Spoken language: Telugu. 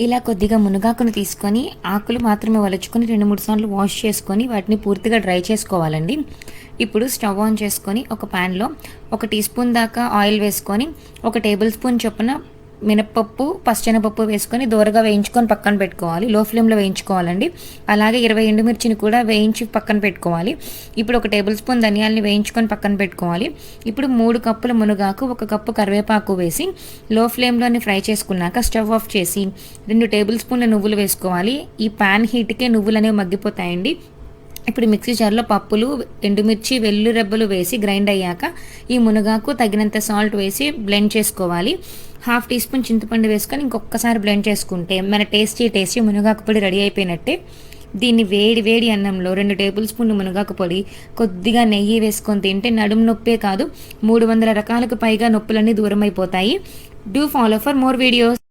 ఇలా కొద్దిగా మునగాకును తీసుకొని ఆకులు మాత్రమే ఒలుచుకొని 2-3 సార్లు వాష్ చేసుకొని వాటిని పూర్తిగా డ్రై చేసుకోవాలండి. ఇప్పుడు స్టవ్ ఆన్ చేసుకొని ఒక ప్యాన్‌లో 1 టీ స్పూన్ దాకా ఆయిల్ వేసుకొని 1 టేబుల్ స్పూన్ చొప్పున మినపప్పు, పచ్చెనపప్పు వేసుకొని దోరగా వేయించుకొని పక్కన పెట్టుకోవాలి. లో ఫ్లేమ్‌లో వేయించుకోవాలండి. అలాగే 20 ఎండుమిర్చిని కూడా వేయించి పక్కన పెట్టుకోవాలి. ఇప్పుడు 1 టేబుల్ స్పూన్ ధనియాలని వేయించుకొని పక్కన పెట్టుకోవాలి. ఇప్పుడు 3 కప్పుల మునగాకు, 1 కప్పు కరివేపాకు వేసి లో ఫ్లేమ్‌లోనే ఫ్రై చేసుకున్నాక స్టవ్ ఆఫ్ చేసి 2 టేబుల్ స్పూన్ల నువ్వులు వేసుకోవాలి. ఈ పాన్ హీట్‌కే నువ్వులనేవి మగ్గిపోతాయండి. ఇప్పుడు మిక్సీ జార్లో పప్పులు, ఎండుమిర్చి, వెల్లుల్లి రెబ్బలు వేసి గ్రైండ్ అయ్యాక ఈ మునగాకు తగినంత సాల్ట్ వేసి బ్లెండ్ చేసుకోవాలి. 1/2 టీ స్పూన్ చింతపండు వేసుకొని ఇంకొకసారి బ్లెండ్ చేసుకుంటే మన టేస్టీ మునగాకు పొడి రెడీ అయిపోయినట్టే. దీన్ని వేడి వేడి అన్నంలో 2 టేబుల్ స్పూన్లు మునగాకు పొడి, కొద్దిగా నెయ్యి వేసుకొని తింటే నడుము నొప్పే కాదు 300 రకాలకు పైగా నొప్పులన్నీ దూరం అయిపోతాయి. Do follow for more videos.